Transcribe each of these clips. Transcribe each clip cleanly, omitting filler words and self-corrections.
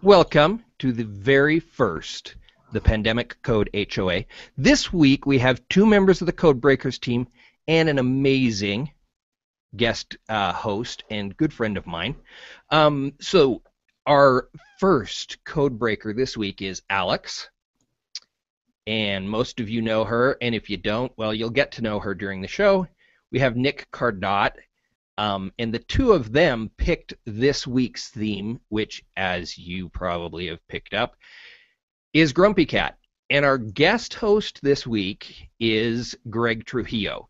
Welcome to the very first The Pandemic Code HOA. This week we have two members of the Code Breakers team and an amazing guest host and good friend of mine. So our first Code Breaker this week is Alex. And most of you know her, and if you don't, well, you'll get to know her during the show. We have Nick Cardot. And the two of them picked this week's theme, which, as you probably have picked up, is Grumpy Cat. And our guest host this week is Greg Trujillo.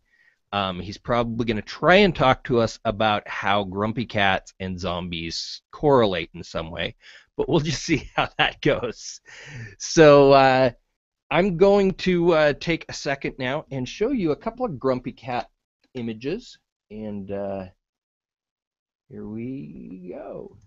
He's probably going to try and talk to us about how grumpy cats and zombies correlate in some way, but we'll just see how that goes. So I'm going to take a second now and show you a couple of grumpy cat images. And here we go.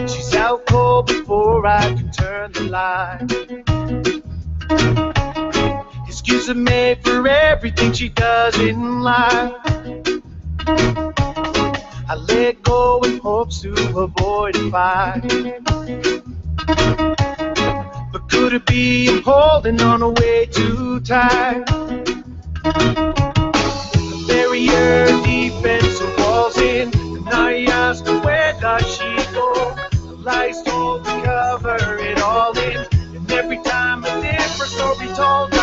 She's out cold before I can turn the light. Excuses made for everything she does in life. I let go in hopes to avoid a fight. But could it be I'm holding on way too tight? The barrier defense of walls in, and I ask her where does she go? The lights told to cover it all in, and every time a different story told.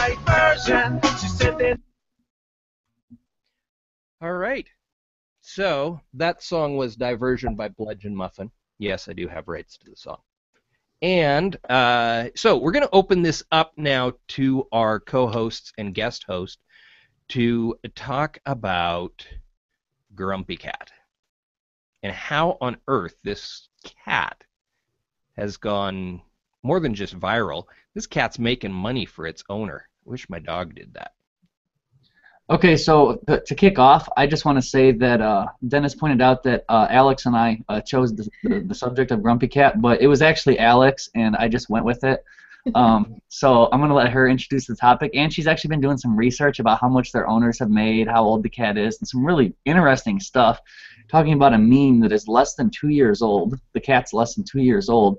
She said that. All right. So that song was Diversion by Bludgeon Muffin. Yes, I do have rights to the song. And so we're going to open this up now to our co-hosts and guest host to talk about Grumpy Cat and how on earth this cat has gone more than just viral. This cat's making money for its owner. I wish my dog did that. Okay, so to kick off, I just want to say that Dennis pointed out that Alex and I chose the subject of Grumpy Cat, but it was actually Alex, and I just went with it. So I'm going to let her introduce the topic, and she's actually been doing some research about how much their owners have made, how old the cat is, and some really interesting stuff, talking about a meme that is less than 2 years old. The cat's less than 2 years old.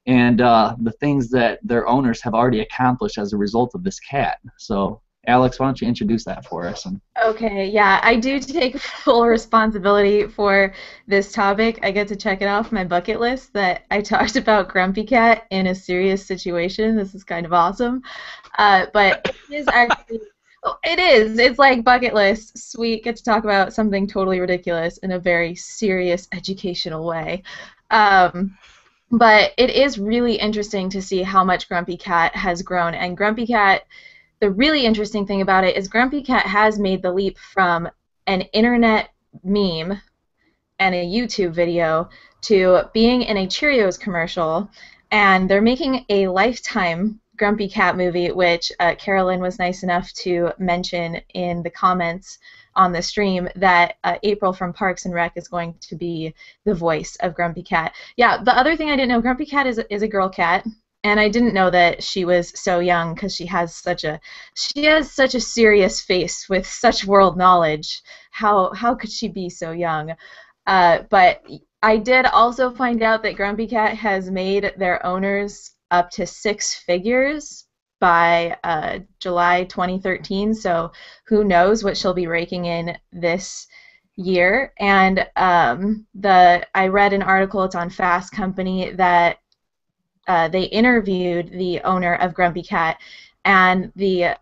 And the things that their owners have already accomplished as a result of this cat. So, Alex, why don't you introduce that for us? Okay, yeah, I do take full responsibility for this topic. I get to check it off my bucket list that I talked about Grumpy Cat in a serious situation. This is kind of awesome. But it is actually, it is. It's like bucket list. Sweet, get to talk about something totally ridiculous in a very serious educational way. But it is really interesting to see how much Grumpy Cat has grown. And Grumpy Cat, the really interesting thing about it is Grumpy Cat has made the leap from an internet meme and a YouTube video to being in a Cheerios commercial. And they're making a Lifetime Grumpy Cat movie, which Carolyn was nice enough to mention in the comments on the stream, that April from Parks and Rec is going to be the voice of Grumpy Cat. Yeah, the other thing I didn't know, Grumpy Cat is a girl cat, and I didn't know that she was so young because she has such a serious face with such world knowledge. How could she be so young? But I did also find out that Grumpy Cat has made their owners up to 6 figures by July 2013, so who knows what she'll be raking in this year. And I read an article, it's on Fast Company, that they interviewed the owner of Grumpy Cat, and the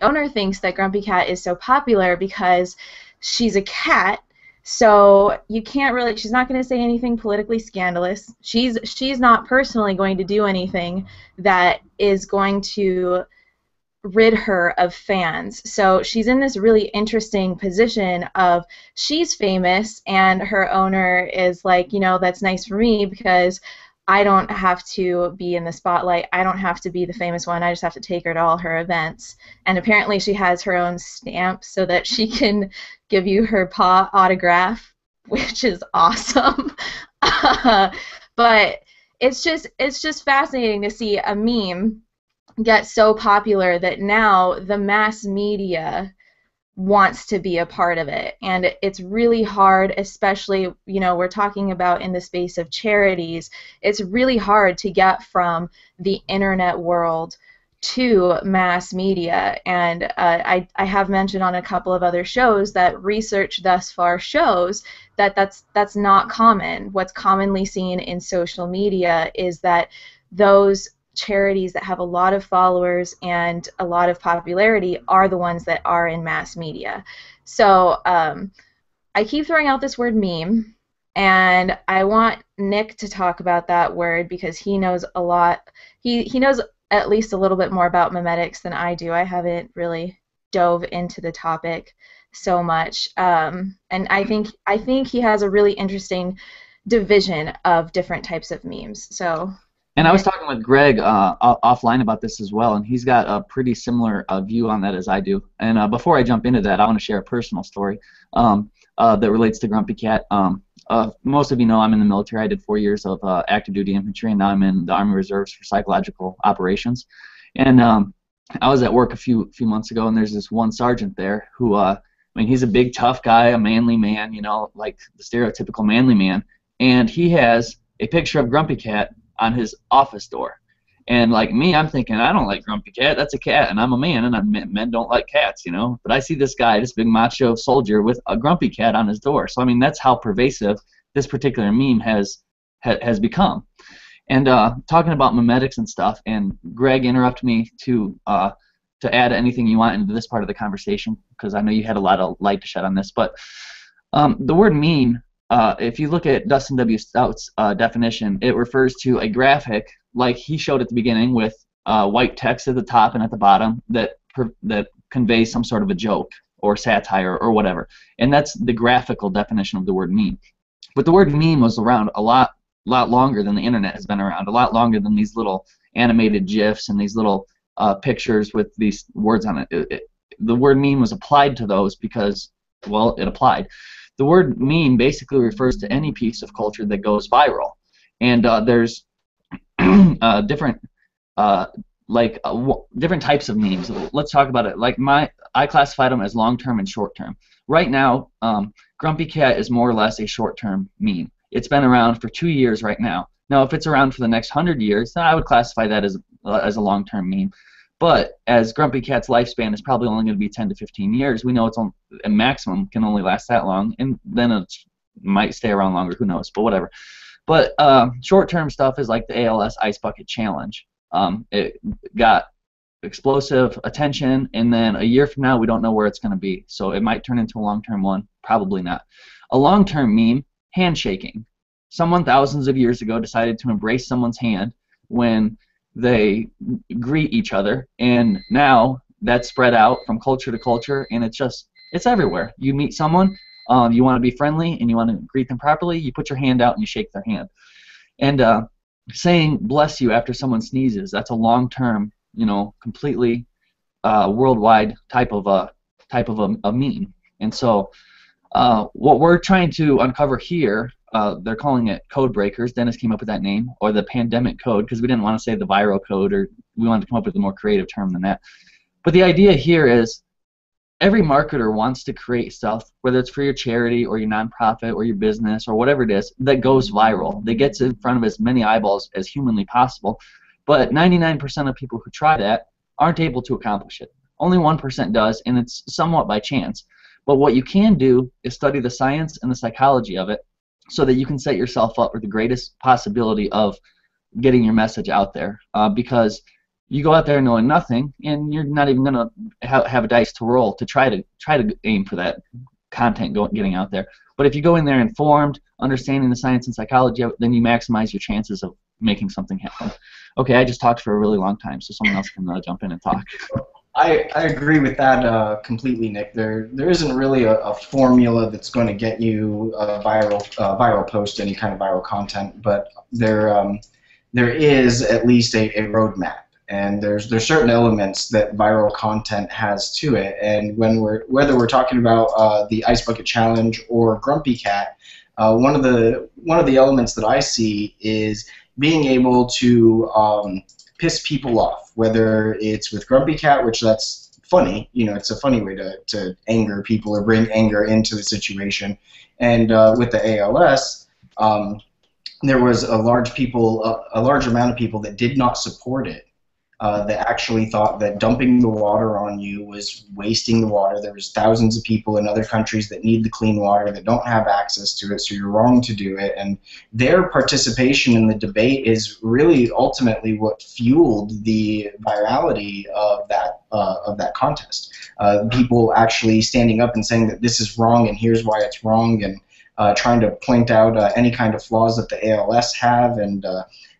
owner thinks that Grumpy Cat is so popular because she's a cat. So you can't really, she's not going to say anything politically scandalous. She's not personally going to do anything that is going to rid her of fans. So she's in this really interesting position of she's famous and her owner is like, you know, that's nice for me because I don't have to be in the spotlight. I don't have to be the famous one. I just have to take her to all her events. And apparently she has her own stamp so that she can give you her paw autograph which is awesome. But it's just fascinating to see a meme get so popular that now the mass media wants to be a part of it, and it's really hard, especially, you know, we're talking about in the space of charities. It's really hard to get from the internet world to mass media, and I have mentioned on a couple of other shows that research thus far shows that that's not common. What's commonly seen in social media is that those charities that have a lot of followers and a lot of popularity are the ones that are in mass media. So I keep throwing out this word meme, and I want Nick to talk about that word because he knows a lot. He knows at least a little bit more about memetics than I do. I haven't really dove into the topic so much, and I think he has a really interesting division of different types of memes. So. And I was talking with Greg offline about this as well, and he's got a pretty similar view on that as I do. And before I jump into that, I want to share a personal story that relates to Grumpy Cat. Most of you know I'm in the military. I did 4 years of active duty infantry, and now I'm in the Army Reserves for psychological operations. And I was at work a few months ago, and there's this one sergeant there who, I mean, he's a big, tough guy, a manly man, you know, like the stereotypical manly man. And he has a picture of Grumpy Cat on his office door. And like me, I'm thinking, I don't like Grumpy Cat. That's a cat, and I'm a man, and men don't like cats, you know. But I see this guy, this big macho soldier with a Grumpy Cat on his door. So I mean, that's how pervasive this particular meme has become. And talking about memetics and stuff, and Greg, interrupt me to add anything you want into this part of the conversation, because I know you had a lot of light to shed on this. But the word meme, if you look at Dustin W. Stout's definition, it refers to a graphic like he showed at the beginning with white text at the top and at the bottom that conveys some sort of a joke or satire or whatever. And that's the graphical definition of the word meme. But the word meme was around a lot longer than the internet has been around, a lot longer than these little animated GIFs and these little pictures with these words on it. The word meme was applied to those because, well, it applied. The word meme basically refers to any piece of culture that goes viral, and there's different different types of memes. Let's talk about it. Like I classified them as long-term and short-term. Right now, Grumpy Cat is more or less a short-term meme. It's been around for 2 years right now. Now, if it's around for the next 100 years, then I would classify that as a long-term meme. But as Grumpy Cat's lifespan is probably only going to be 10 to 15 years, we know it's a maximum can only last that long, and then it might stay around longer. Who knows? But whatever. But short-term stuff is like the ALS Ice Bucket Challenge. It got explosive attention, and then a year from now, we don't know where it's going to be. So it might turn into a long-term one. Probably not. A long-term meme, handshaking. Someone thousands of years ago decided to embrace someone's hand when they greet each other, and now that's spread out from culture to culture, and it's everywhere. You meet someone, you want to be friendly and you want to greet them properly, you put your hand out and you shake their hand. And saying bless you after someone sneezes, that's a long-term, you know, completely worldwide type of a meme. And so what we're trying to uncover here, they're calling it code breakers. Dennis came up with that name, or the pandemic code, because we didn't want to say the viral code, or we wanted to come up with a more creative term than that. But the idea here is every marketer wants to create stuff, whether it's for your charity or your nonprofit or your business or whatever it is, that goes viral, that gets in front of as many eyeballs as humanly possible. But 99% of people who try that aren't able to accomplish it. Only 1% does, and it's somewhat by chance. But what you can do is study the science and the psychology of it, so that you can set yourself up with the greatest possibility of getting your message out there. Because you go out there knowing nothing, and you're not even going to have a dice to roll to try to aim for that content getting out there. But if you go in there informed, understanding the science and psychology of it, then you maximize your chances of making something happen. Okay, I just talked for a really long time, so someone else can jump in and talk. I agree with that completely, Nick. There isn't really a formula that's going to get you a viral post, any kind of viral content, but there is at least a roadmap. And there's certain elements that viral content has to it, and whether we're talking about the Ice Bucket Challenge or Grumpy Cat, one of the elements that I see is being able to piss people off, whether it's with Grumpy Cat, which that's funny, it's a funny way to anger people or bring anger into the situation, and with the ALS. There was a large amount of people that did not support it. That actually thought that dumping the water on you was wasting the water. There was thousands of people in other countries that need the clean water that don't have access to it, so you're wrong to do it. And their participation in the debate is really ultimately what fueled the virality of that contest. People actually standing up and saying that this is wrong and here's why it's wrong, and trying to point out any kind of flaws that the ALS have, and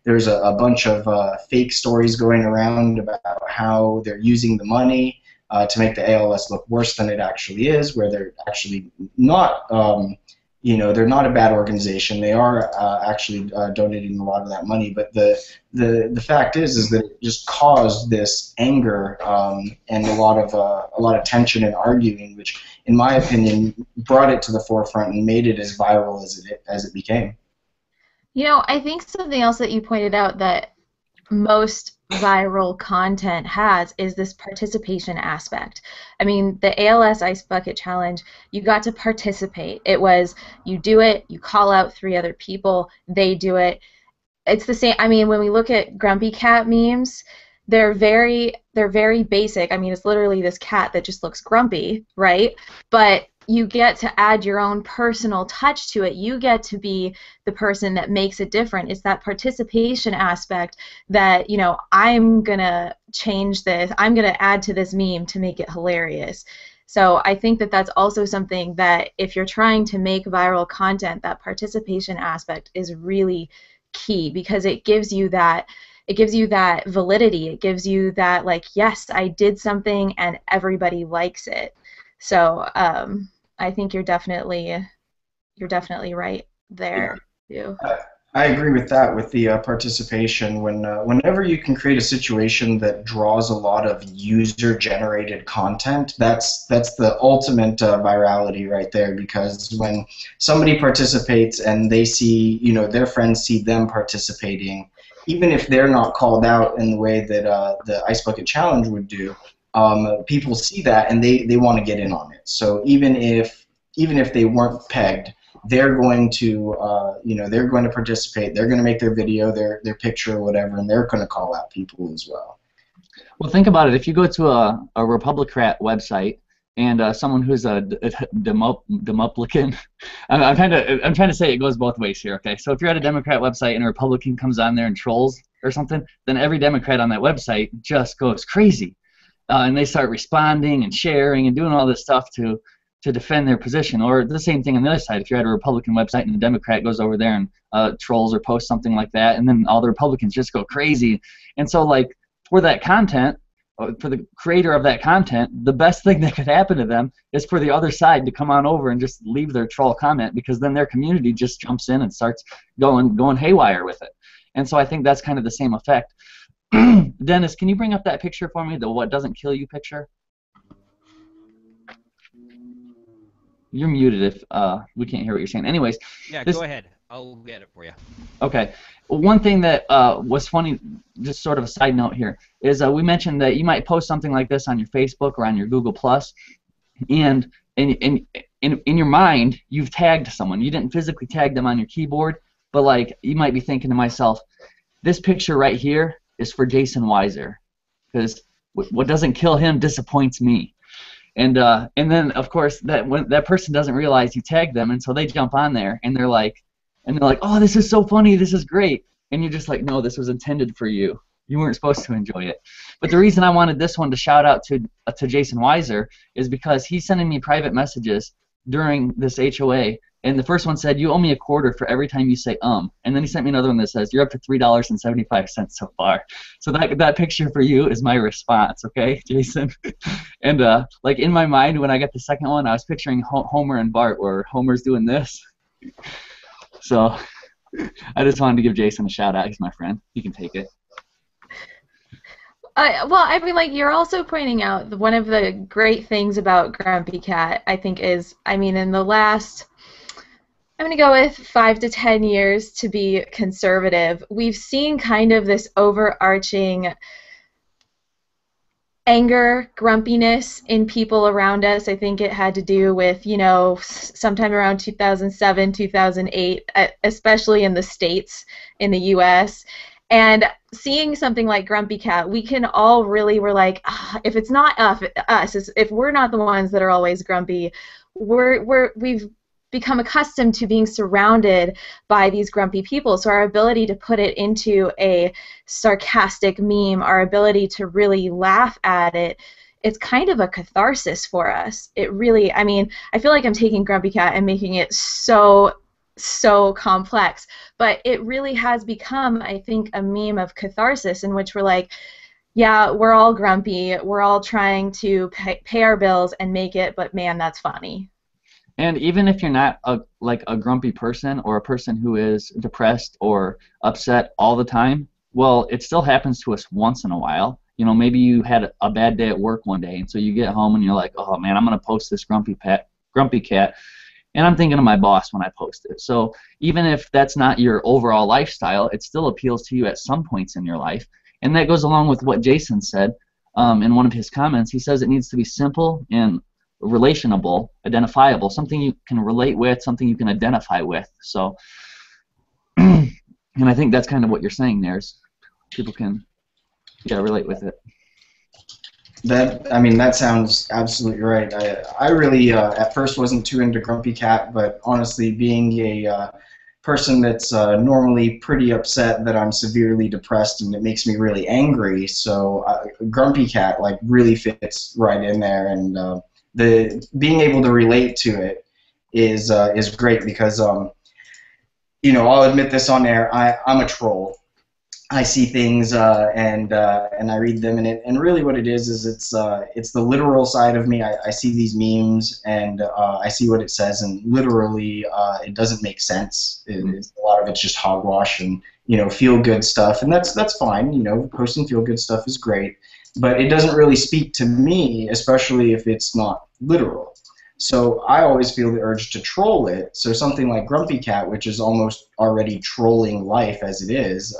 there's a bunch of fake stories going around about how they're using the money to make the ALS look worse than it actually is, where they're actually not, they're not a bad organization. They are actually donating a lot of that money, but the fact is that it just caused this anger and a lot of tension and arguing, which, in my opinion, brought it to the forefront and made it as viral as it became. I think something else that you pointed out that most viral content has is this participation aspect. I mean, the ALS Ice Bucket Challenge, you got to participate. It was, you do it, you call out 3 other people, they do it. It's the same. I mean, when we look at Grumpy Cat memes, they're very basic. I mean, it's literally this cat that just looks grumpy, right? But you get to add your own personal touch to it. You get to be the person that makes it different. It's that participation aspect that, I'm going to change this. I'm going to add to this meme to make it hilarious. So I think that that's also something that if you're trying to make viral content, that participation aspect is really key, because it gives you that validity. It gives you that, like, yes, I did something and everybody likes it. So I think you're definitely right there too. I agree with that, with the participation. Whenever you can create a situation that draws a lot of user-generated content, that's the ultimate virality right there. Because when somebody participates and they see, their friends see them participating, even if they're not called out in the way that the Ice Bucket Challenge would do, people see that and they want to get in on it. So even if they weren't pegged, they're going to participate. They're going to make their video, their picture, or whatever, and they're going to call out people as well. Well, think about it. If you go to a Republican website and someone who's a Demoplican, I'm trying to say it goes both ways here. Okay, so if you're at a Democrat website and a Republican comes on there and trolls or something, then every Democrat on that website just goes crazy. And they start responding and sharing and doing all this stuff to defend their position. Or the same thing on the other side. If you're at a Republican website and the Democrat goes over there and trolls or posts something like that, and then all the Republicans just go crazy. And so, like, for that content, for the creator of that content, the best thing that could happen to them is for the other side to come on over and just leave their troll comment, because then their community just jumps in and starts going haywire with it. And so I think that's kind of the same effect. Dennis, can you bring up that picture for me, the what doesn't kill you picture? You're muted if we can't hear what you're saying. Anyways. Yeah, go ahead. I'll get it for you. Okay. One thing that was funny, just sort of a side note here, is we mentioned that you might post something like this on your Facebook or on your Google+, and in your mind, you've tagged someone. You didn't physically tag them on your keyboard, but, like, you might be thinking to myself, this picture right here is for Jason Weiser, because what doesn't kill him disappoints me. And then, of course, that person doesn't realize you tagged them, and so they jump on there, and they're like, oh, this is so funny, this is great. And you're just like, no, this was intended for you. You weren't supposed to enjoy it. But the reason I wanted this one to shout out to Jason Weiser is because he's sending me private messages during this HOA, and the first one said, you owe me $0.25 for every time you say And then he sent me another one that says, you're up to $3.75 so far. So that picture for you is my response, okay, Jason? And like, in my mind, when I got the second one, I was picturing Homer and Bart, where Homer's doing this. So I just wanted to give Jason a shout out. He's my friend. He can take it. Well, I mean, like you're also pointing out one of the great things about Grumpy Cat, I think, is, I mean, in the last, I'm going to go with 5 to 10 years to be conservative, we've seen kind of this overarching anger, grumpiness in people around us. I think it had to do with, you know, sometime around 2007, 2008, especially in the States, in the US. And seeing something like Grumpy Cat, we can all really, we're like, if it's not us, if we're not the ones that are always grumpy, we've become accustomed to being surrounded by these grumpy people. So our ability to put it into a sarcastic meme, our ability to really laugh at it, it's kind of a catharsis for us. It really, I mean, I feel like I'm taking Grumpy Cat and making it so complex, but it really has become, I think, a meme of catharsis in which we're like, yeah, we're all grumpy, we're all trying to pay our bills and make it, but man, that's funny. And even if you're not like a grumpy person or a person who is depressed or upset all the time, well, it still happens to us once in a while. You know, maybe you had a bad day at work one day, and so you get home and you're like, oh man, I'm gonna post this Grumpy Cat, and I'm thinking of my boss when I post it. So even if that's not your overall lifestyle, it still appeals to you at some points in your life, and that goes along with what Jason said in one of his comments. He says it needs to be simple and relationable, identifiable, something you can relate with, something you can identify with. So, and I think that's kind of what you're saying there, is people can, relate with it. I mean, that sounds absolutely right. I really, at first wasn't too into Grumpy Cat, but honestly, being a person that's normally pretty upset, that I'm severely depressed and it makes me really angry, so Grumpy Cat, like, really fits right in there, and the being able to relate to it is great because you know, I'll admit this on air, I'm a troll. I see things and I read them, and really what it is it's the literal side of me. I see these memes and I see what it says, and literally it doesn't make sense. A lot of it's just hogwash and, you know, feel good stuff, and that's fine. You know, posting feel good stuff is great, but it doesn't really speak to me, especially if it's not literal. So I always feel the urge to troll it. So something like Grumpy Cat, which is almost already trolling life as it is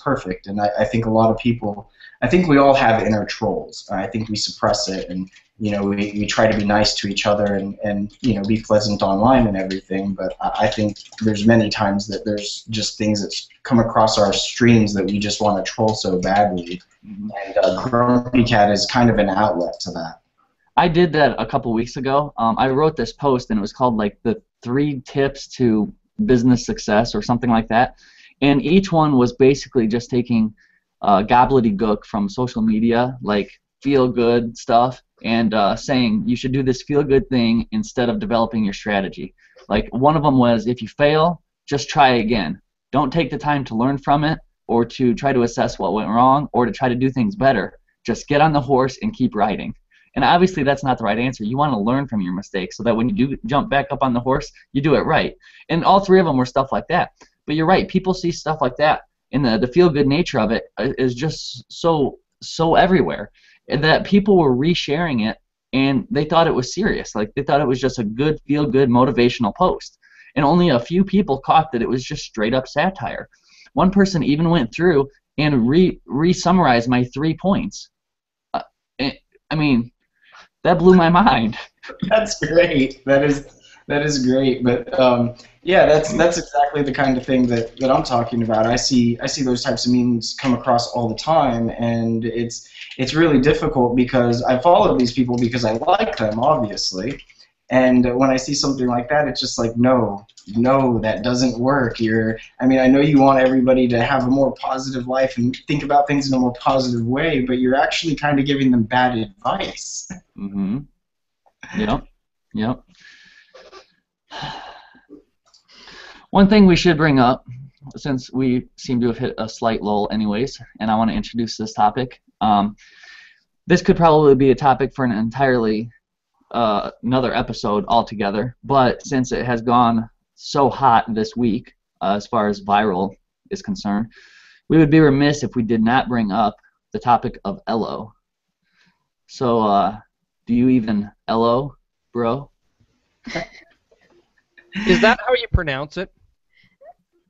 perfect. And I think a lot of people, I think we all have inner trolls. I think we suppress it, and, you know, we try to be nice to each other and you know, be pleasant online and everything. But I think there's many times that there's just things that come across our streams that we just want to troll so badly. And Grumpy Cat is kind of an outlet to that. I did that a couple weeks ago. I wrote this post, and it was called like the 3 tips to business success or something like that. And each one was basically just taking gobbledygook from social media, like feel-good stuff, and saying you should do this feel-good thing instead of developing your strategy. Like one of them was, if you fail, just try again. Don't take the time to learn from it or to try to assess what went wrong or to try to do things better. Just get on the horse and keep riding. And obviously that's not the right answer. You want to learn from your mistakes so that when you do jump back up on the horse, you do it right. And all 3 of them were stuff like that. But you're right, people see stuff like that, and the feel-good nature of it is just so everywhere, that people were resharing it, and they thought it was serious. Like, they thought it was just a good, feel-good, motivational post. And only a few people caught that it was just straight-up satire. One person even went through and re-summarized my 3 points. I mean, that blew my mind. That's great. That is great. But yeah, that's exactly the kind of thing that I'm talking about. I see those types of memes come across all the time, and it's really difficult because I follow these people because I like them, obviously. And when I see something like that, it's just like, no, that doesn't work. I mean, I know you want everybody to have a more positive life and think about things in a more positive way, but you're actually kind of giving them bad advice. Mm-hmm. Yep. One thing we should bring up, since we seem to have hit a slight lull anyways, and I want to introduce this topic. This could probably be a topic for an entirely another episode altogether, but since it has gone so hot this week as far as viral is concerned, we would be remiss if we did not bring up the topic of LO. So, do you even LO, bro? Is that how you pronounce it?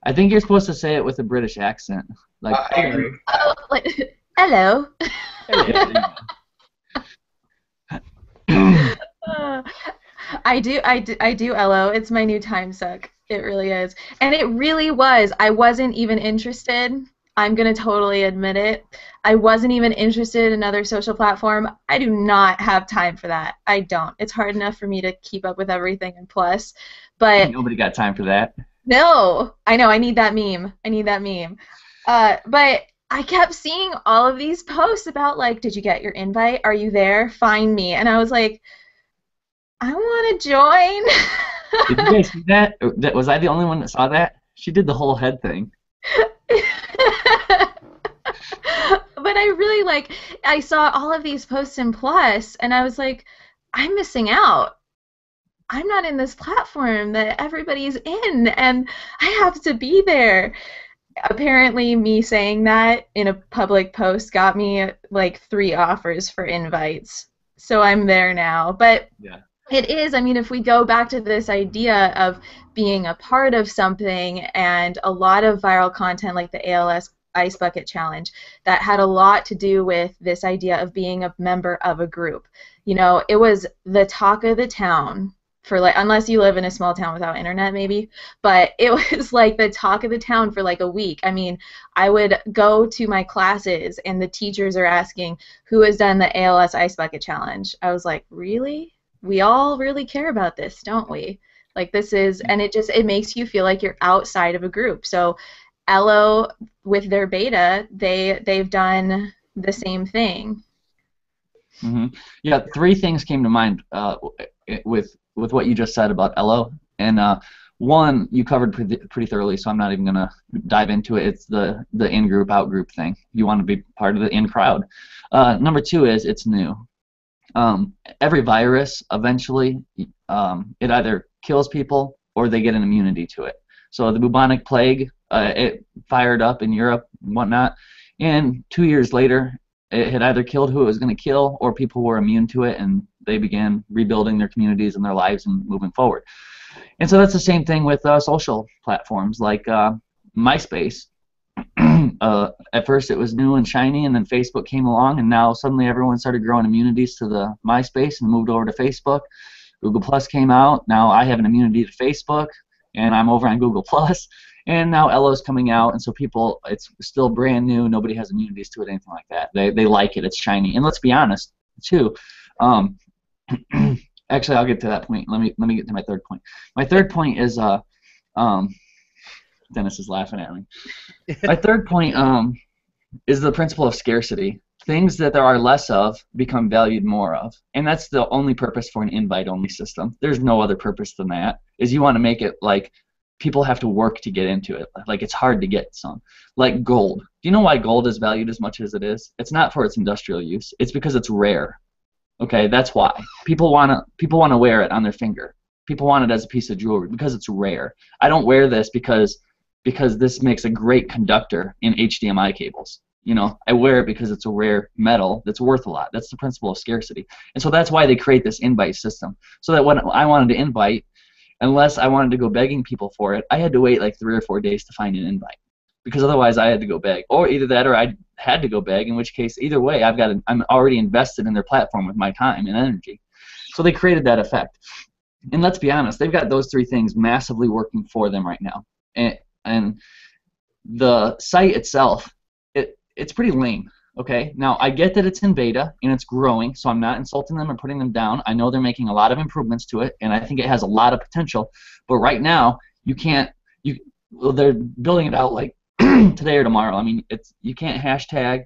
I think you're supposed to say it with a British accent. Like, I- Oh, like, hello. Uh, I do LO. It's my new time suck. It really is. And it really was. I wasn't even interested. I'm going to totally admit it. I wasn't even interested in another social platform. I do not have time for that. I don't. It's hard enough for me to keep up with everything in Plus. But Nobody got time for that. no, I know. I need that meme. I need that meme. But I kept seeing all of these posts about, like, did you get your invite? Are you there? Find me. And I was like, I want to join. Did you guys see that? Was I the only one that saw that? She did the whole head thing. But I really, like, I saw all of these posts in Plus, and I was like, I'm missing out. I'm not in this platform that everybody's in, and I have to be there. Apparently, me saying that in a public post got me, like, 3 offers for invites. So I'm there now. But Yeah. it is, I mean, if we go back to this idea of being a part of something, and a lot of viral content like the ALS Ice Bucket Challenge, that had a lot to do with this idea of being a member of a group. You know, it was the talk of the town for, like, unless you live in a small town without internet maybe, but it was like the talk of the town for like a week. I mean, I would go to my classes and the teachers are asking who has done the ALS Ice Bucket Challenge. I was like, really? We all really care about this, don't we? Like, this is, and it makes you feel like you're outside of a group. So LO, with their beta, they've done the same thing. Mm-hmm. Yeah, 3 things came to mind with what you just said about LO, and one you covered pretty thoroughly, so I'm not even gonna dive into it. It's the in-group, out-group thing. You want to be part of the in crowd. Number 2 is it's new. Every virus eventually it either kills people or they get an immunity to it. So the bubonic plague, it fired up in Europe and whatnot, and 2 years later it had either killed who it was going to kill, or people were immune to it and they began rebuilding their communities and their lives and moving forward. And so that's the same thing with social platforms like MySpace. At first it was new and shiny, and then Facebook came along, and now suddenly everyone started growing immunities to the MySpace and moved over to Facebook. Google Plus came out. Now I have an immunity to Facebook, and I'm over on Google Plus. And now LO's coming out, and so people, it's still brand new. Nobody has immunities to it, anything like that. They like it. It's shiny. And let's be honest, too. Actually, I'll get to that point. Let me get to my 3rd point. My 3rd point is Dennis is laughing at me. My 3rd point is the principle of scarcity. Things that there are less of become valued more of, and that's the only purpose for an invite-only system. There's no other purpose than that. Is you want to make it like people have to work to get into it. Like, it's hard to get some. Like gold. Do you know why gold is valued as much as it is? It's not for its industrial use. It's because it's rare. Okay, that's why. People wanna wear it on their finger. People want it as a piece of jewelry because it's rare. I don't wear this because this makes a great conductor in HDMI cables. You know, I wear it because it's a rare metal that's worth a lot. That's the principle of scarcity. And so that's why they create this invite system. So that when I wanted to invite, unless I wanted to go begging people for it, I had to wait like 3 or 4 days to find an invite, because otherwise I had to go beg, or either that or I had to go beg, in which case either way I'm already invested in their platform with my time and energy. So they created that effect. And let's be honest, they've got those 3 things massively working for them right now. And the site itself, it's pretty lame. Okay, now I get that it's in beta and it's growing, so I'm not insulting them or putting them down. I know they're making a lot of improvements to it, and I think it has a lot of potential. But right now, they're building it out like today or tomorrow. I mean, you can't hashtag.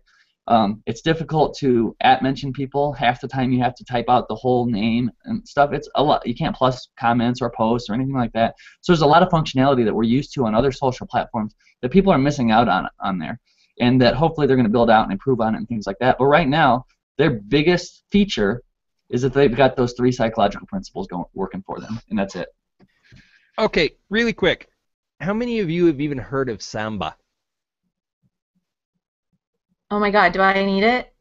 It's difficult to @mention people. Half the time you have to type out the whole name and stuff. It's a lot. You can't plus comments or posts or anything like that. So there's a lot of functionality that we're used to on other social platforms that people are missing out on there, and that hopefully they're going to build out and improve on it and things like that. But right now, their biggest feature is that they've got those 3 psychological principles working for them, and that's it. Okay, really quick. How many of you have even heard of Samba? Oh my God, do I need it?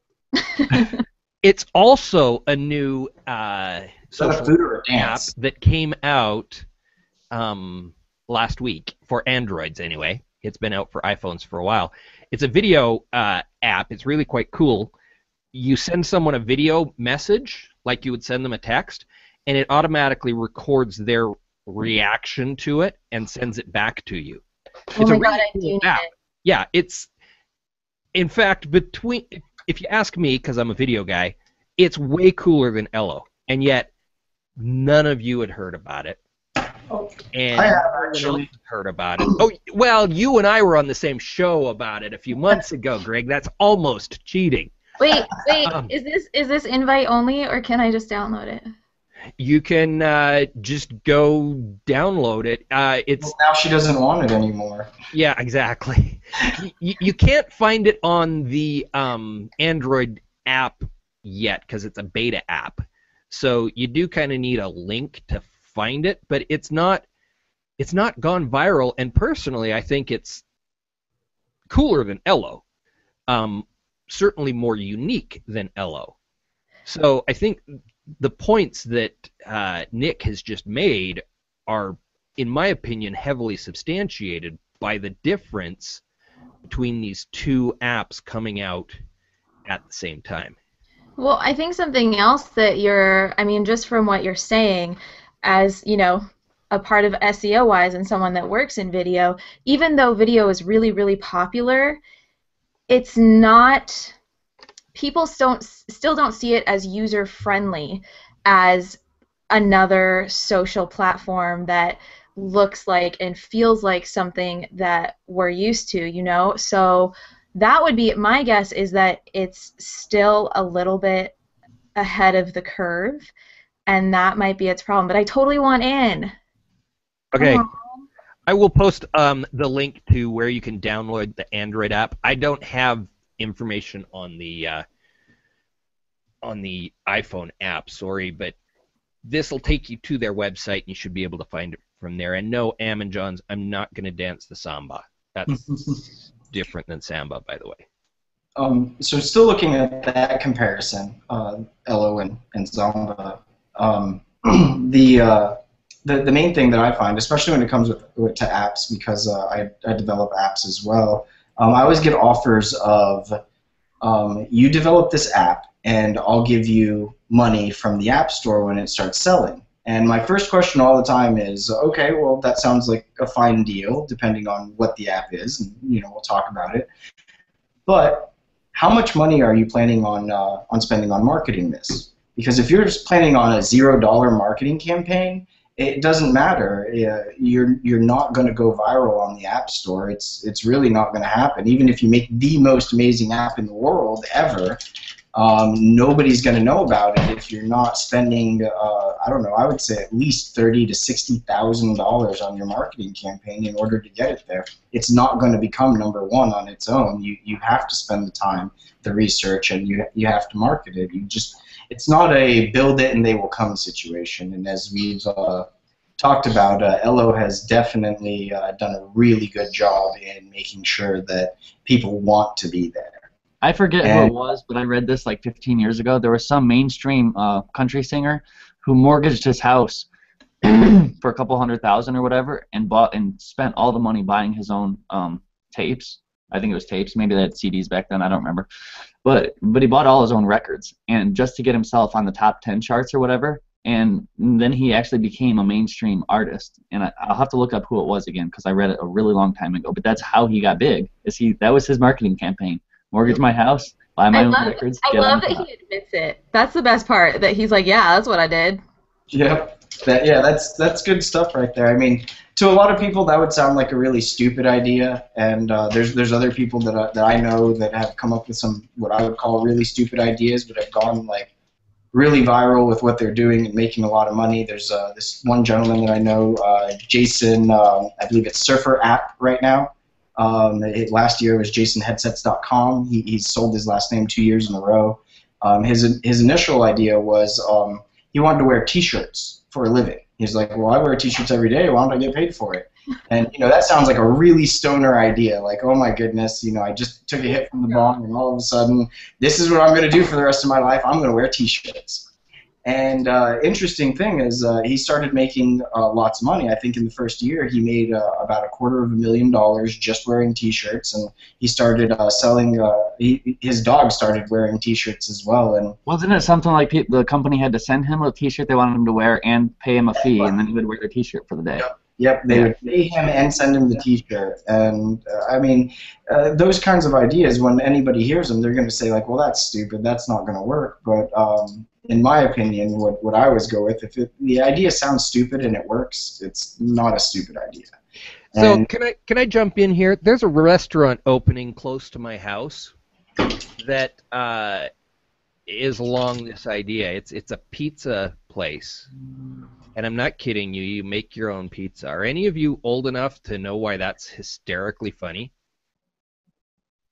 It's also a new Is that a social food or a app dance? that came out last week for Androids anyway. It's been out for iPhones for a while. It's a video app. It's really quite cool. You send someone a video message like you would send them a text, and it automatically records their reaction to it and sends it back to you. Oh It's a my God, really I do cool need app. it. Yeah, it's in fact between. If you ask me, because I'm a video guy, it's way cooler than Ello, and yet none of you had heard about it. And I have, no one actually. else heard about it. Oh, well, you and I were on the same show about it a few months ago, Greg. That's almost cheating. Wait, Um, is this invite only, or can I just download it? You can just go download it. It's Well, now she doesn't want it anymore. yeah, exactly. You can't find it on the Android app yet because it's a beta app. So you do kind of need a link to find it, but it's not gone viral. And personally, I think it's cooler than Ello. Certainly more unique than Ello. So I think the points that Nick has just made are, in my opinion, heavily substantiated by the difference between these two apps coming out at the same time. Well, I think something else that I mean, just from what you're saying, as, you know, a part of SEO-wise and someone that works in video, even though video is really, really popular, it's not, people still don't see it as user-friendly as another social platform that looks like and feels like something that we're used to, you know? So that would be, my guess is that it's still a little bit ahead of the curve, and that might be its problem. But I totally want in. Okay, Aw. I will post the link to where you can download the Android app. I don't have information on the iPhone app, sorry, but this will take you to their website, and you should be able to find it from there. And no, Ammon Johns, I'm not going to dance the samba. That's different than samba, by the way. So still looking at that comparison, Ello and Zamba, the main thing that I find, especially when it comes to apps, because I develop apps as well, I always get offers of, you develop this app, and I'll give you money from the App Store when it starts selling. And my first question all the time is, okay, well, that sounds like a fine deal, depending on what the app is, and we'll talk about it. But how much money are you planning on spending on marketing this? Because if you're just planning on a $0 marketing campaign, it doesn't matter. You're not going to go viral on the App Store. It's really not going to happen. Even if you make the most amazing app in the world ever, nobody's going to know about it if you're not spending, I don't know, I would say at least $30,000 to $60,000 on your marketing campaign in order to get it there. It's not going to become number one on its own. You have to spend the time, the research, and you have to market it. It's not a build it and they will come situation. And as we've talked about, Ello has definitely done a really good job in making sure that people want to be there. I forget who it was, but I read this like 15 years ago. There was some mainstream country singer who mortgaged his house for a couple $100,000 or whatever, and bought and spent all the money buying his own tapes. I think it was tapes. Maybe they had CDs back then. I don't remember. But he bought all his own records, and just to get himself on the top 10 charts or whatever. And then he actually became a mainstream artist. And I'll have to look up who it was again because I read it a really long time ago. But that's how he got big. That was his marketing campaign. Mortgage my house, buy my own records. I love that he admits it. That's the best part. That he's like, yeah, that's what I did. Yep. That's good stuff right there. I mean, to a lot of people, that would sound like a really stupid idea, and there's other people that I know that have come up with some what I would call really stupid ideas, but have gone like really viral with what they're doing and making a lot of money. There's this one gentleman that I know, Jason, I believe it's Surfer app right now. Last year was jasonheadsets.com. He's sold his last name 2 years in a row. His initial idea was he wanted to wear T-shirts for a living. He's like, well, I wear T-shirts every day. Why don't I get paid for it? And that sounds like a really stoner idea. Like, oh my goodness, I just took a hit from the bong, and all of a sudden, this is what I'm going to do for the rest of my life. I'm going to wear T-shirts. And interesting thing is, he started making lots of money. I think in the first year, he made about $250,000 just wearing T-shirts, and he started selling. His dog started wearing T-shirts as well. And wasn't it something like the company had to send him a T-shirt they wanted him to wear and pay him a fee, and then he would wear the T-shirt for the day? Yep, they would pay him and send him the T-shirt. And those kinds of ideas, when anybody hears them, they're going to say like, well, that's stupid. That's not going to work. But in my opinion, what I always go with, if the idea sounds stupid and it works, it's not a stupid idea. So can I jump in here? There's a restaurant opening close to my house that is along this idea. It's a pizza place. And I'm not kidding you. You make your own pizza. Are any of you old enough to know why that's hysterically funny?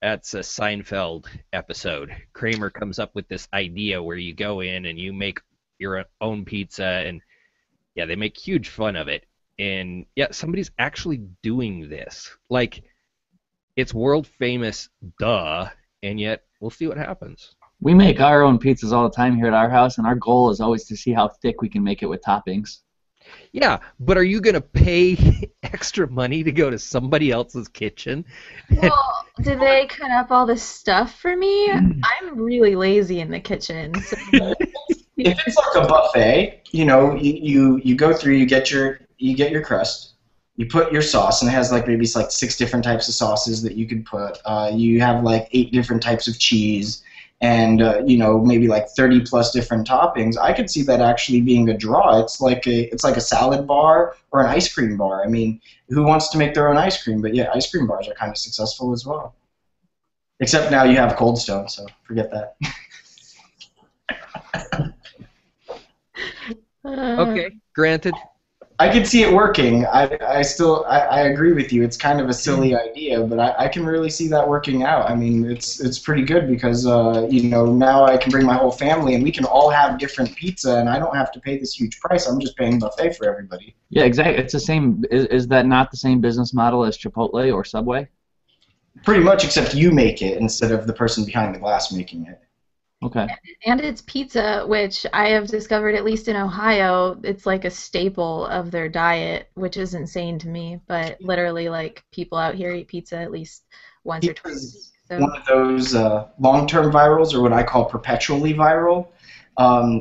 That's a Seinfeld episode. Kramer comes up with this idea where you go in and you make your own pizza, and yeah, they make huge fun of it. And yeah, somebody's actually doing this. Like, it's world famous, duh, and yet we'll see what happens. We make our own pizzas all the time here at our house, and our goal is always to see how thick we can make it with toppings. Yeah, but are you going to pay extra money to go to somebody else's kitchen? Well, do they cut up all the stuff for me? I'm really lazy in the kitchen. So. If it's like a buffet, you go through, you get your crust, you put your sauce, and it has maybe 6 different types of sauces that you could put. You have 8 different types of cheese, and maybe 30 plus different toppings. I could see that actually being a draw. It's like a salad bar or an ice cream bar. I mean, who wants to make their own ice cream? But yeah, ice cream bars are kind of successful as well. Except now you have Cold Stone, so forget that. Okay, granted. I could see it working. I agree with you. It's kind of a silly idea, but I can really see that working out. I mean, it's pretty good because now I can bring my whole family and we can all have different pizza, and I don't have to pay this huge price. I'm just paying buffet for everybody. Yeah, exactly. It's the same. Is that not the same business model as Chipotle or Subway? Pretty much, except you make it instead of the person behind the glass making it. Okay. And it's pizza, which I have discovered, at least in Ohio, it's like a staple of their diet, which is insane to me. But literally, people out here eat pizza at least once or twice a week. So. One of those long-term virals, or what I call perpetually viral.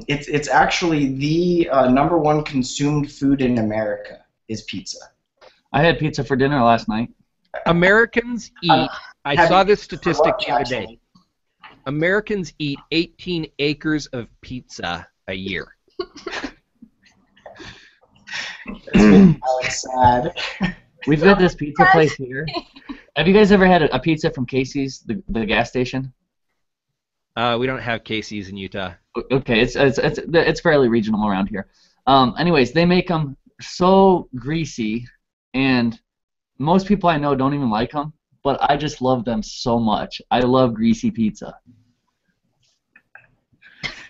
It's actually the #1 consumed food in America is pizza. I had pizza for dinner last night. Americans eat. I saw this statistic the other day. Americans eat 18 acres of pizza a year. That's sad. We've got this pizza place here. Have you guys ever had a pizza from Casey's, the gas station? We don't have Casey's in Utah. Okay, it's fairly regional around here. Anyways, they make them so greasy, and most people I know don't even like them. But I just love them so much. I love greasy pizza.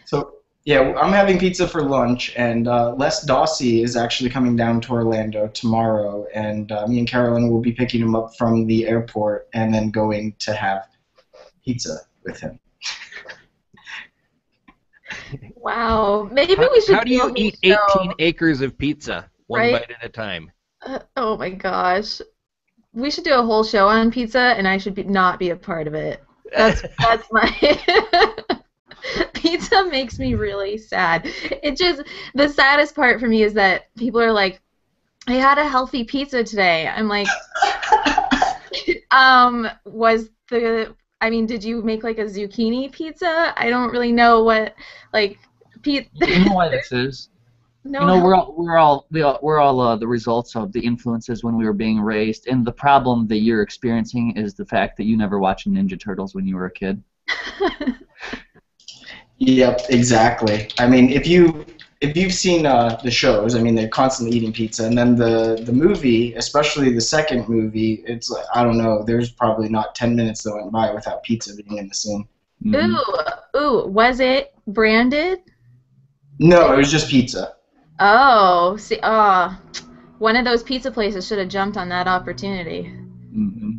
So, yeah, I'm having pizza for lunch, and Les Dawsey is actually coming down to Orlando tomorrow, and me and Carolyn will be picking him up from the airport and then going to have pizza with him. Wow. Maybe we should. How do you eat 18 acres of pizza one bite at a time? Oh my gosh. We should do a whole show on pizza, and I should not be a part of it. That's my... Pizza makes me really sad. The saddest part for me is that people are like, I had a healthy pizza today. I'm like, did you make a zucchini pizza? I don't really know what, You know why this is? No, we're all the results of the influences when we were being raised, and the problem that you're experiencing is the fact that you never watched Ninja Turtles when you were a kid. Yep, exactly. I mean, if you've seen the shows, I mean, they're constantly eating pizza, and then the movie, especially the second movie, it's I don't know. There's probably not 10 minutes that went by without pizza being in the scene. Mm-hmm. Ooh, was it branded? No, it was just pizza. Oh, see, one of those pizza places should have jumped on that opportunity. Mm-hmm.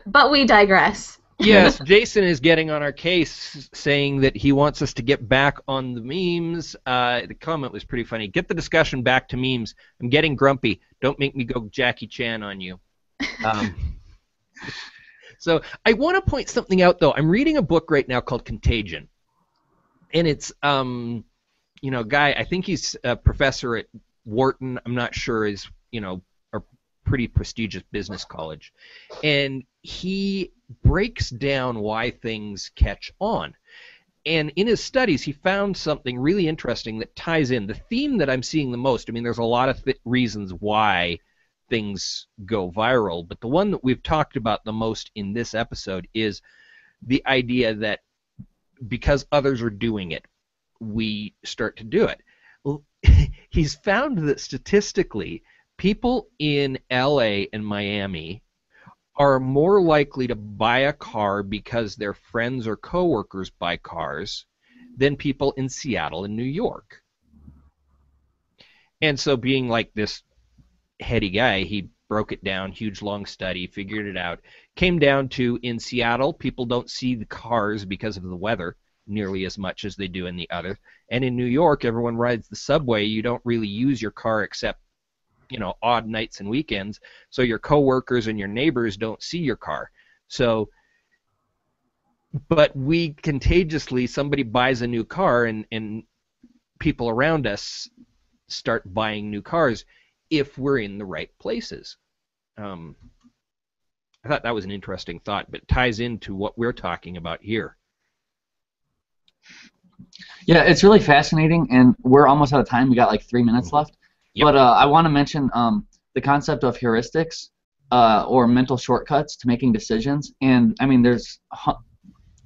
But we digress. Yes, Jason is getting on our case saying that he wants us to get back on the memes. The comment was pretty funny. Get the discussion back to memes. I'm getting grumpy. Don't make me go Jackie Chan on you. So I want to point something out, though. I'm reading a book right now called Contagion. And it's, guy, I think he's a professor at Wharton. I'm not sure, is, a pretty prestigious business college. And he breaks down why things catch on. And in his studies, he found something really interesting that ties in. The theme that I'm seeing the most, I mean, there's a lot of reasons why things go viral, but the one that we've talked about the most in this episode is the idea that because others are doing it, we start to do it. Well, he's found that statistically, people in LA and Miami are more likely to buy a car because their friends or coworkers buy cars than people in Seattle and New York. And so being like this heady guy, he broke it down, huge long study, figured it out, came down to in Seattle, people don't see the cars because of the weather nearly as much as they do in the other. And in New York, everyone rides the subway. You don't really use your car except odd nights and weekends, so your coworkers and your neighbors don't see your car. So, but we contagiously, somebody buys a new car and people around us start buying new cars if we're in the right places. I thought that was an interesting thought, but it ties into what we're talking about here. Yeah, it's really fascinating, and we're almost out of time. We got like 3 minutes left. Yep. But I want to mention the concept of heuristics or mental shortcuts to making decisions. And I mean,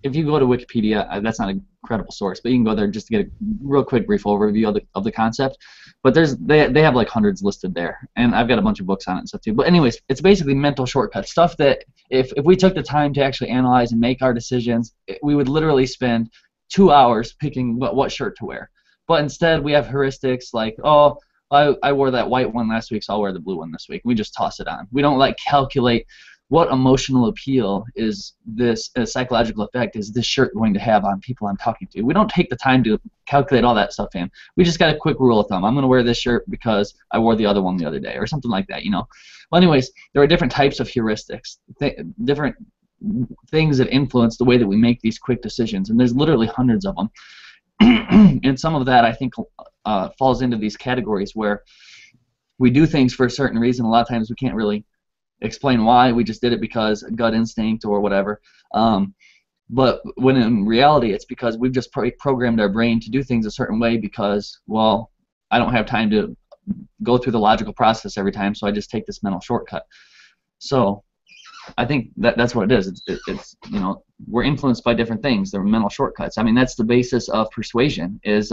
if you go to Wikipedia, that's not a credible source, but you can go there just to get a real quick brief overview of the concept. But they have like hundreds listed there, and I've got a bunch of books on it and stuff too. But anyways, it's basically mental shortcuts, stuff that if we took the time to actually analyze and make our decisions, we would literally spend 2 hours picking what shirt to wear. But instead, we have heuristics like, oh, I wore that white one last week, so I'll wear the blue one this week. We just toss it on. We don't calculate what emotional appeal is this psychological effect is this shirt going to have on people I'm talking to. We don't take the time to calculate all that stuff in. We just got a quick rule of thumb. I'm going to wear this shirt because I wore the other one the other day or something like that, Well, anyways, there are different types of heuristics, different things that influence the way that we make these quick decisions, and there's literally hundreds of them. And some of that, I think, falls into these categories where we do things for a certain reason. A lot of times we can't really explain why. We just did it because gut instinct or whatever. But when in reality, it's because we've just programmed our brain to do things a certain way because, well, I don't have time to go through the logical process every time, so I just take this mental shortcut. So I think that's what it is. It's we're influenced by different things. They're mental shortcuts. I mean, that's the basis of persuasion is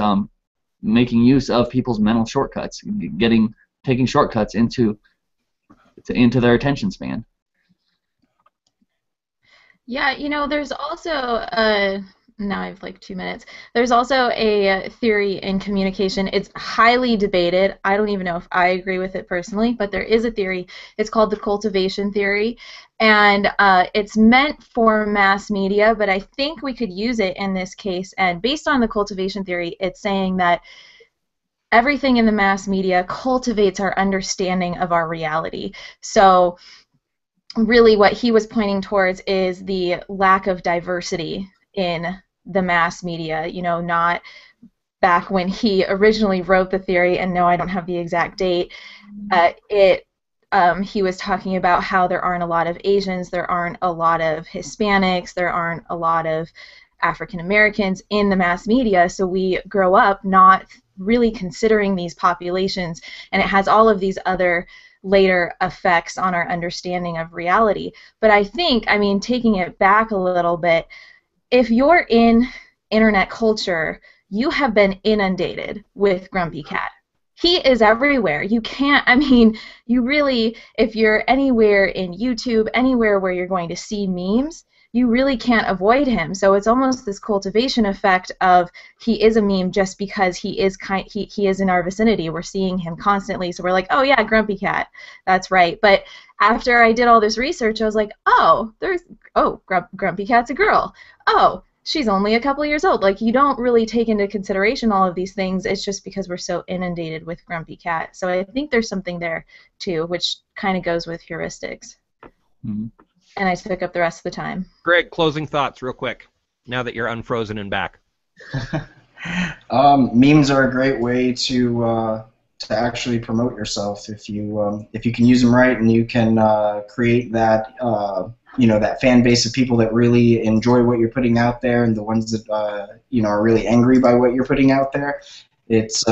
making use of people's mental shortcuts, taking shortcuts into their attention span. Yeah, there's also now I have like 2 minutes. There's also a theory in communication. It's highly debated. I don't even know if I agree with it personally, but there is a theory. It's called the cultivation theory, and it's meant for mass media, but I think we could use it in this case. And based on the cultivation theory, it's saying that everything in the mass media cultivates our understanding of our reality. So really what he was pointing towards is the lack of diversity in the mass media, not back when he originally wrote the theory, and no, I don't have the exact date, he was talking about how there aren't a lot of Asians, there aren't a lot of Hispanics, there aren't a lot of African Americans in the mass media, so we grow up not really considering these populations, and it has all of these other later effects on our understanding of reality. But I think, taking it back a little bit, if you're in internet culture, you have been inundated with Grumpy Cat. He is everywhere. You can't, you really, if you're anywhere in YouTube, anywhere where you're going to see memes, you really can't avoid him. So it's almost this cultivation effect of he is a meme just because he is he is in our vicinity. We're seeing him constantly, so we're like, oh yeah, Grumpy Cat, that's right. But after I did all this research, I was like, Grumpy Cat's a girl. Oh, she's only a couple years old. Like, you don't really take into consideration all of these things. It's just because we're so inundated with Grumpy Cat. So I think there's something there too, which kind of goes with heuristics. Mm-hmm. And I took up the rest of the time. Greg, closing thoughts real quick, now that you're unfrozen and back. Memes are a great way to actually promote yourself if you can use them right, and you can create that that fan base of people that really enjoy what you're putting out there, and the ones that are really angry by what you're putting out there. It's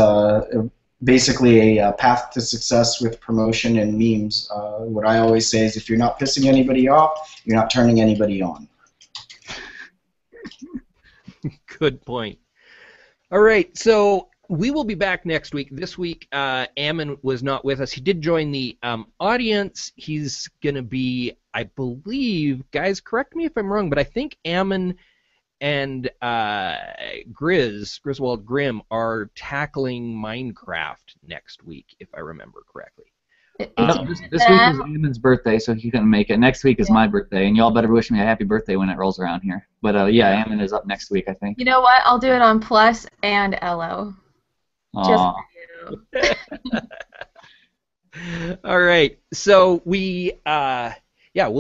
basically a path to success with promotion and memes. What I always say is, if you're not pissing anybody off, you're not turning anybody on. Good point. All right, so we will be back next week. This week, Ammon was not with us. He did join the audience. He's going to be, I believe, guys, correct me if I'm wrong, but I think Ammon and Grizwald Grim are tackling Minecraft next week, if I remember correctly. This week is Ammon's birthday, so he couldn't make it. Next week is my birthday, and y'all better wish me a happy birthday when it rolls around here. But yeah, Ammon is up next week, I think. You know what? I'll do it on Plus and LO. Just for you. All right, so we'll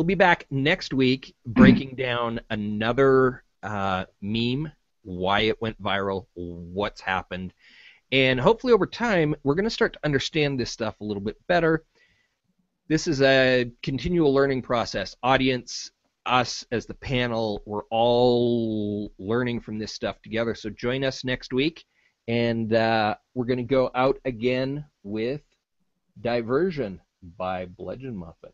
be back next week breaking down another meme, why it went viral, what's happened, and hopefully over time we're going to start to understand this stuff a little bit better. This is a continual learning process. Audience, us as the panel, we're all learning from this stuff together, so join us next week, and we're going to go out again with Diversion by Bludgeon Muffin.